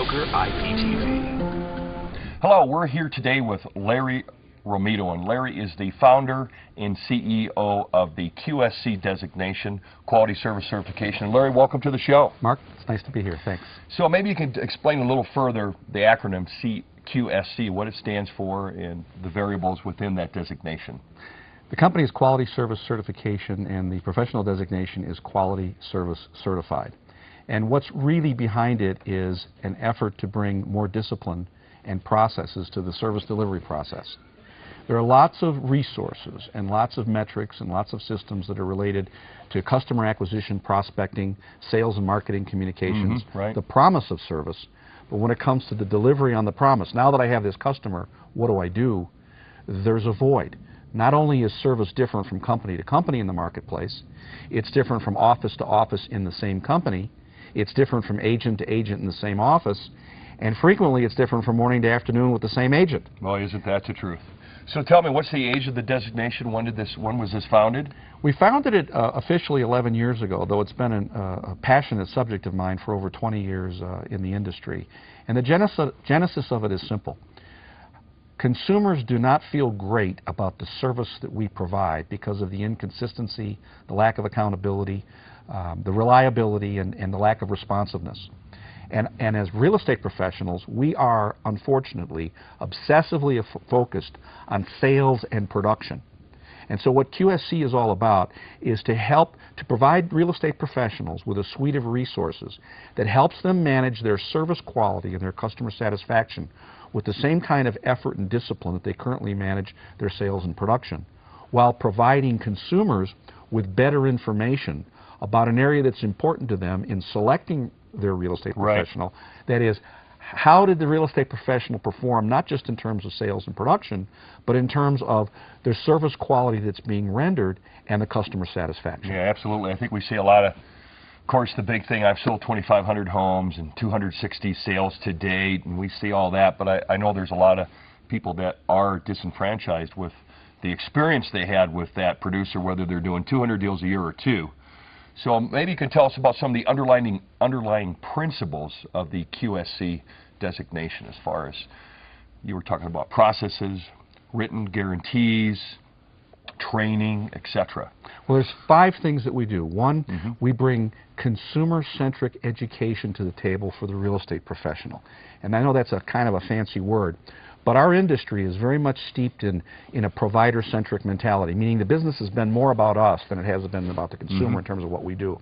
Broker IPTV. Hello, we're here today with Larry Romito, and Larry is the founder and CEO of the QSC Designation, Quality Service Certification. Larry, welcome to the show. Mark, it's nice to be here. Thanks. So maybe you can explain a little further the acronym QSC, what it stands for, and the variables within that designation. The company is Quality Service Certification, and the professional designation is Quality Service Certified. And what's really behind it is an effort to bring more discipline and processes to the service delivery process. There are lots of resources and lots of metrics and lots of systems that are related to customer acquisition, prospecting, sales and marketing communications, the promise of service. But when it comes to the delivery on the promise, now that I have this customer, what do? There's a void. Not only is service different from company to company in the marketplace, it's different from office to office in the same company, it's different from agent to agent in the same office, and frequently it's different from morning to afternoon with the same agent. Well, isn't that the truth? So tell me, what's the age of the designation? When was this founded? We founded it officially 11 years ago, though it's been a passionate subject of mine for over 20 years in the industry. And the genesis of it is simple. Consumers do not feel great about the service that we provide because of the inconsistency, the lack of accountability, the reliability, and the lack of responsiveness. And as real estate professionals, we are, unfortunately, obsessively focused on sales and production. And so what QSC is all about is to provide real estate professionals with a suite of resources that helps them manage their service quality and their customer satisfaction with the same kind of effort and discipline that they currently manage their sales and production, while providing consumers with better information about an area that's important to them in selecting their real estate professional. That is, how did the real estate professional perform, not just in terms of sales and production, but in terms of their service quality that's being rendered and the customer satisfaction. Yeah, absolutely. I think we see a lot of course, the big thing, I've sold 2,500 homes and 260 sales to date, and we see all that, but I know there's a lot of people that are disenfranchised with the experience they had with that producer, whether they're doing 200 deals a year or two. So maybe you can tell us about some of the underlying principles of the QSC designation, as far as you were talking about processes, written guarantees, training, etc. Well, there's 5 things that we do. One, we bring consumer-centric education to the table for the real estate professional. And I know that's a kind of a fancy word, but our industry is very much steeped in a provider-centric mentality, meaning the business has been more about us than it has been about the consumer in terms of what we do.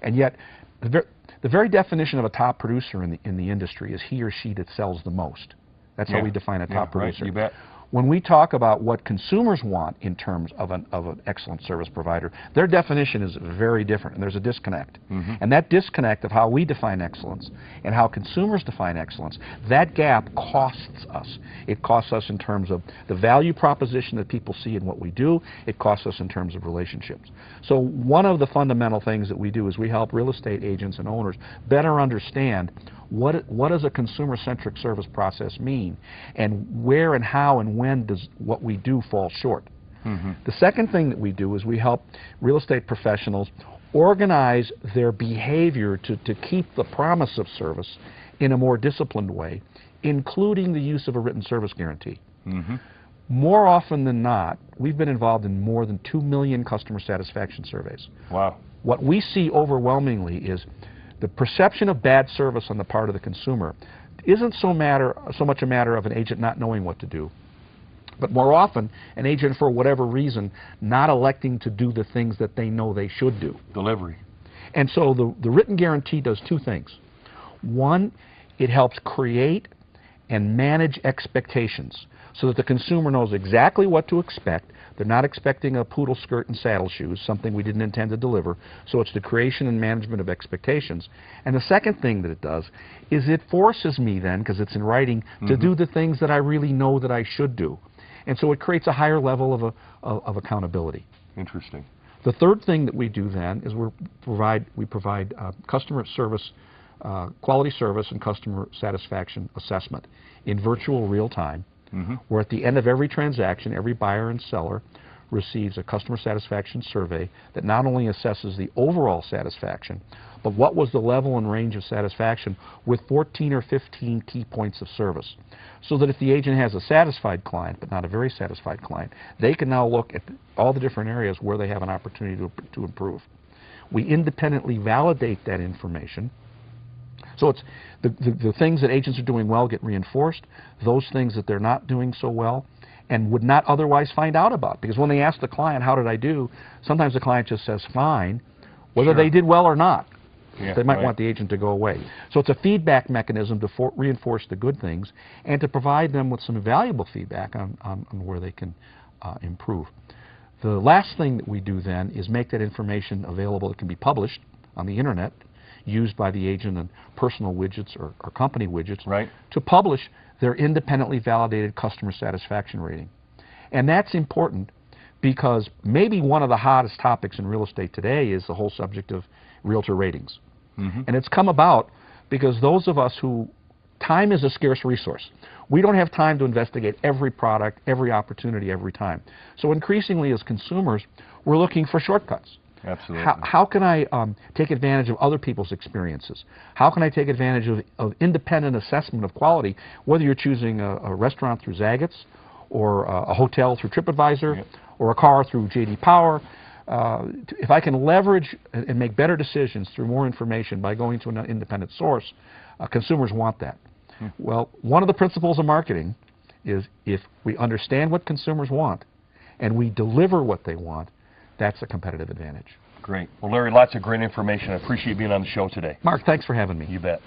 And yet, the very definition of a top producer in the industry is he or she that sells the most. That's how we define a top producer. Right, you bet. When we talk about what consumers want in terms of an excellent service provider, their definition is very different, and there's a disconnect. And that disconnect of how we define excellence and how consumers define excellence, that gap costs us. It costs us in terms of the value proposition that people see in what we do. It costs us in terms of relationships. So one of the fundamental things that we do is we help real estate agents and owners better understand what does a consumer-centric service process mean, and where and how and when does what we do fall short. The second thing that we do is we help real estate professionals organize their behavior to keep the promise of service in a more disciplined way, including the use of a written service guarantee. More often than not, we've been involved in more than 2 million customer satisfaction surveys. Wow. What we see overwhelmingly is the perception of bad service on the part of the consumer isn't so much a matter of an agent not knowing what to do, but more often an agent, for whatever reason, not electing to do the things that they know they should do. Delivery. And so the written guarantee does 2 things. One, it helps create and manage expectations so that the consumer knows exactly what to expect. They're not expecting a poodle skirt and saddle shoes, something we didn't intend to deliver. So it's the creation and management of expectations. And the second thing that it does is it forces me then, because it's in writing, to do the things that I really know that I should do. And so it creates a higher level of accountability. Interesting. The third thing that we do then is we provide customer service, quality service and customer satisfaction assessment in virtual real time, where at the end of every transaction, every buyer and seller receives a customer satisfaction survey that not only assesses the overall satisfaction, but what was the level and range of satisfaction with 14 or 15 key points of service. So that if the agent has a satisfied client, but not a very satisfied client, they can now look at all the different areas where they have an opportunity to improve. We independently validate that information. So it's the things that agents are doing well get reinforced. Those things that they're not doing so well and would not otherwise find out about. Because when they ask the client, how did I do, sometimes the client just says, fine, whether they did well or not. Yeah, they might want the agent to go away. So it's a feedback mechanism to reinforce the good things and to provide them with some valuable feedback on where they can improve. The last thing that we do then is make that information available. It can be published on the internet, used by the agent and personal widgets or company widgets to publish their independently validated customer satisfaction rating. And that's important because maybe one of the hottest topics in real estate today is the whole subject of realtor ratings. And it's come about because those of us who, time is a scarce resource. We don't have time to investigate every product, every opportunity, every time. So increasingly as consumers, we're looking for shortcuts. Absolutely. How can I take advantage of other people's experiences? How can I take advantage of independent assessment of quality, whether you're choosing a restaurant through Zagat's or a hotel through TripAdvisor or a car through J.D. Power? If I can leverage and make better decisions through more information by going to an independent source, consumers want that. Well, one of the principles of marketing is if we understand what consumers want and we deliver what they want, that's a competitive advantage. Great. Well, Larry, lots of great information. I appreciate you being on the show today. Mark, thanks for having me. You bet.